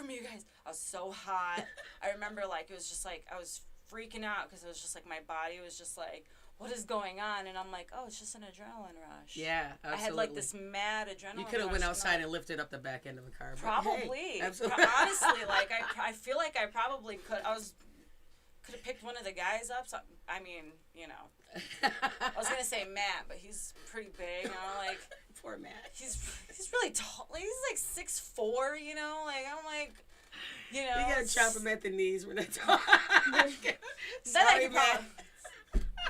Speaker 2: me, you guys. I was so hot. I remember like it was just like I was freaking out because it was just like my body was just like, what is going on? And I'm like, oh, it's just an adrenaline rush.
Speaker 1: Yeah, absolutely.
Speaker 2: I had like this mad adrenaline rush.
Speaker 1: You could have went outside and lifted up the back end of a car.
Speaker 2: Probably.
Speaker 1: Hey, absolutely.
Speaker 2: Honestly, like I feel like I probably could. Could have picked one of the guys up. So, I mean, you know, I was gonna say Matt, but he's pretty big. You know, like
Speaker 1: poor Matt.
Speaker 2: He's really tall. Like, he's like 6'4". You know, like I'm like. You know,
Speaker 1: you gotta chop him at the knees when it's on. Sorry, Matt.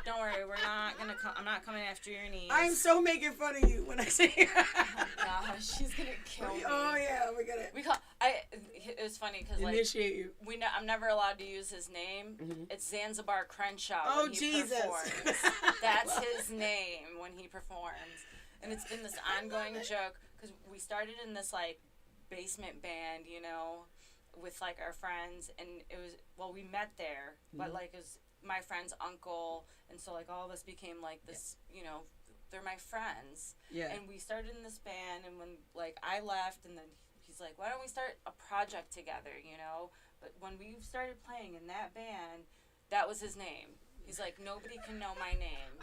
Speaker 2: Don't worry, we're not gonna. I'm not coming after your knees.
Speaker 1: I'm so making fun of you when I say.
Speaker 2: Oh gosh, she's gonna kill me.
Speaker 1: Oh yeah, we're gonna.
Speaker 2: It was funny because like
Speaker 1: initiate you.
Speaker 2: I'm never allowed to use his name. It's Zanzibar Crenshaw.
Speaker 1: Oh
Speaker 2: when he
Speaker 1: Jesus.
Speaker 2: Performs. That's his name when he performs, and it's been this ongoing joke because we started in this like basement band, you know, with like our friends, and it was we met there, but like it was my friend's uncle, and so like all of us became like this, you know, they're my friends. Yeah. And we started in this band, and when like I left, and then he's like, why don't we start a project together, you know? But when we started playing in that band, that was his name. He's like, nobody can know my name.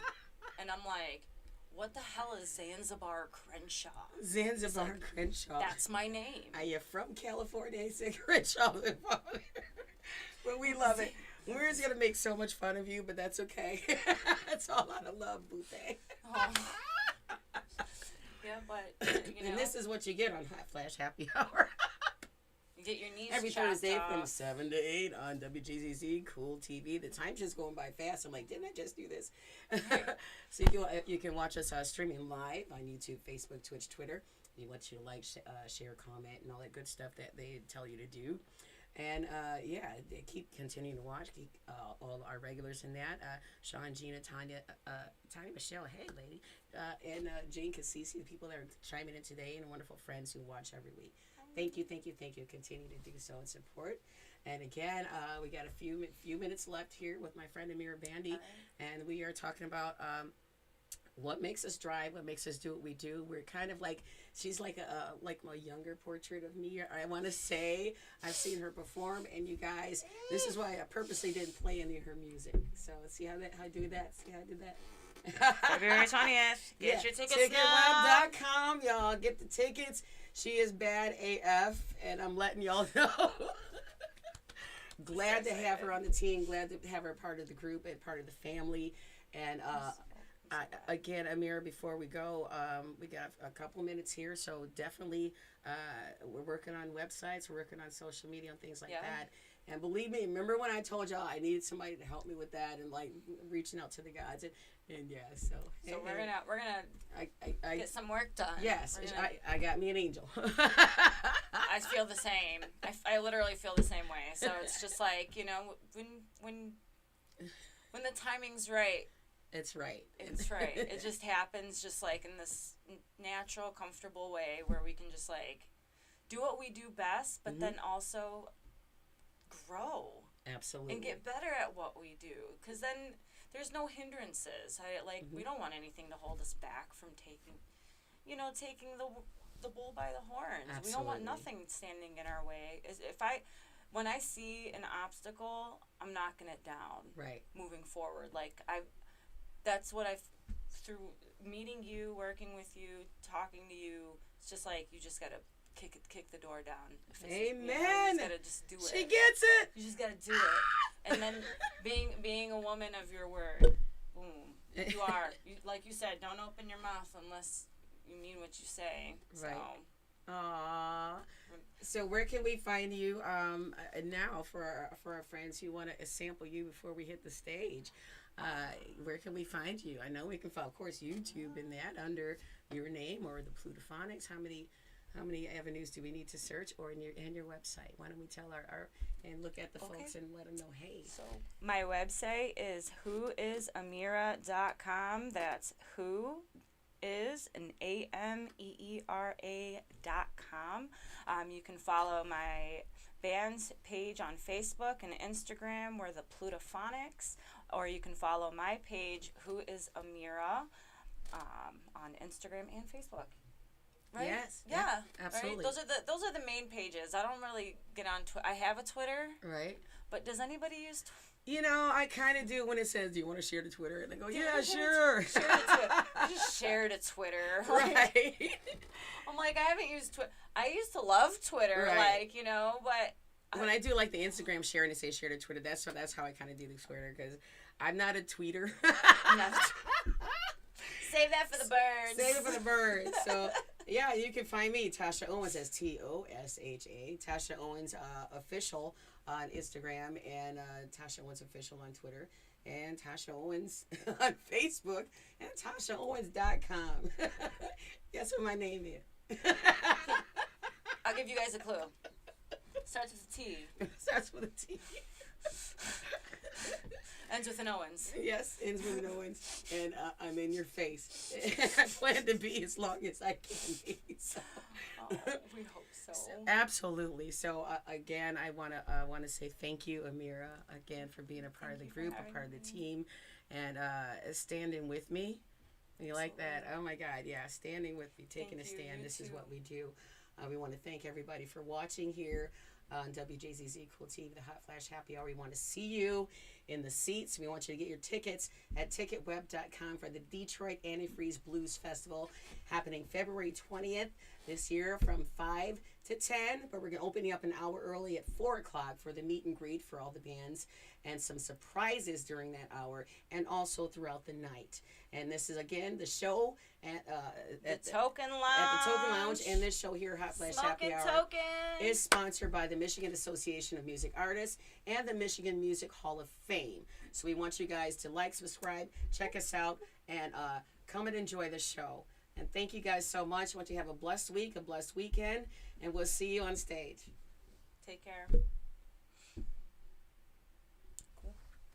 Speaker 2: And I'm like, what the hell is Zanzibar Crenshaw?
Speaker 1: Zanzibar Crenshaw.
Speaker 2: That's my name.
Speaker 1: Are you from California? He said Crenshaw. But we love it. We're just going to make so much fun of you, but that's okay. It's all out of love, Buffet. Oh.
Speaker 2: Yeah, but, you know.
Speaker 1: And this is what you get on Hot Flash Happy Hour.
Speaker 2: You get your knees
Speaker 1: every Thursday
Speaker 2: off.
Speaker 1: from 7 to 8 on WGZZ, Cool TV. The time's just going by fast. I'm like, didn't I just do this? So you can watch us streaming live on YouTube, Facebook, Twitch, Twitter. We want you to like, share, comment, and all that good stuff that they tell you to do. And keep continuing to watch. Keep all our regulars in that. Sean, Gina, Tanya, Michelle, hey lady, and Jane Cassisi, the people that are chiming in today, and wonderful friends who watch every week. Thank you. Continue to do so and support. And again, we got a few minutes left here with my friend Amira Bandy, and we are talking about what makes us drive, what makes us do what we do. We're kind of like, she's like a younger portrait of me. I want to say I've seen her perform, and you guys, this is why I purposely didn't play any of her music. So see how I do that? See how I did that?
Speaker 2: February 20th. Get your tickets
Speaker 1: Ticketweb.com, y'all. Get the tickets. She is bad AF, and I'm letting y'all know. Glad to have her on the team. Glad to have her part of the group and part of the family. And again, Amira, before we go, we got a couple minutes here, so definitely we're working on websites, we're working on social media and things like that. And believe me, remember when I told y'all I needed somebody to help me with that and like reaching out to the gods and yeah, so
Speaker 2: we're gonna get some work done.
Speaker 1: Yes, I got me an angel.
Speaker 2: I feel the same. I literally feel the same way. So it's just like, you know, when the timing's right,
Speaker 1: It's right.
Speaker 2: It's right. It just happens just like in this natural, comfortable way where we can just like do what we do best, but then also grow.
Speaker 1: Absolutely.
Speaker 2: And get better at what we do. Because then there's no hindrances. We don't want anything to hold us back from taking the bull by the horns.
Speaker 1: Absolutely.
Speaker 2: We don't want nothing standing in our way. When I see an obstacle, I'm knocking it down.
Speaker 1: Right.
Speaker 2: Moving forward. That's what through meeting you, working with you, talking to you, it's just like you just gotta kick the door down.
Speaker 1: Amen.
Speaker 2: You just gotta just do it.
Speaker 1: She gets it.
Speaker 2: You just gotta do it. And then being a woman of your word, boom. You are. Like you said, don't open your mouth unless you mean what you say.
Speaker 1: Right.
Speaker 2: So.
Speaker 1: Aww. So where can we find you now for our friends who want to sample you before we hit the stage? Where can we find you? I know we can find, of course, YouTube and that under your name or the Plutophonics. How many avenues do we need to search, or in your website? Why don't we tell our and look at the folks and let them know, hey.
Speaker 2: So my website is whoisamira.com. That's who is an AMEERA.com. You can follow my band's page on Facebook and Instagram. We're the Plutophonics. Or you can follow my page, Who is Amira, on Instagram and Facebook. Right?
Speaker 1: Yes.
Speaker 2: Yeah.
Speaker 1: Absolutely.
Speaker 2: Right? Those are the main pages. I don't really get on Twitter. I have a Twitter.
Speaker 1: Right.
Speaker 2: But does anybody use Twitter?
Speaker 1: I kind of do when it says, do you want to share the Twitter? And they go, yeah, sure.
Speaker 2: Share the Twitter. I just share to Twitter.
Speaker 1: Right.
Speaker 2: I'm like, I haven't used Twitter. I used to love Twitter,
Speaker 1: right.
Speaker 2: But
Speaker 1: when I do like the Instagram share and they say share to Twitter, that's how I kind of do the Twitter, because I'm not a tweeter.
Speaker 2: Save that for the birds.
Speaker 1: Save it for the birds. So, yeah, you can find me, Tasha Owens, as TOSHA, Tasha Owens Official on Instagram, and Tasha Owens Official on Twitter, and Tasha Owens on Facebook, and TashaOwens.com. Guess what my name is?
Speaker 2: I'll give you guys a clue. Starts with a T.
Speaker 1: Starts with a T.
Speaker 2: Ends with an Owens.
Speaker 1: Yes, ends with an Owens. And I'm in your face. I plan to be as long as I can be. So.
Speaker 2: Oh, we hope so.
Speaker 1: Absolutely. So, again, I want to say thank you, Amira, again, for being a part of the group, a part of the team, and standing with me. You like that? Oh, my God. Yeah, standing with me, taking a stand. This is what we do. We want to thank everybody for watching here on WJZZ Cool TV, the Hot Flash Happy Hour. We want to see you in the seats. We want you to get your tickets at ticketweb.com for the Detroit Antifreeze Blues Festival happening February 20th this year from 5 to 10. But we're going to open you up an hour early at 4 o'clock for the meet and greet for all the bands and some surprises during that hour and also throughout the night. And this is, again, the show at
Speaker 2: the Token Lounge.
Speaker 1: At the Token Lounge. And this show here, Hot Flash Happy Hour,
Speaker 2: Token.
Speaker 1: is sponsored by the Michigan Association of Music Artists and the Michigan Music Hall of Fame. So we want you guys to like, subscribe, check us out, and come and enjoy the show. And thank you guys so much. I want you to have a blessed week, a blessed weekend, and we'll see you on stage.
Speaker 2: Take care.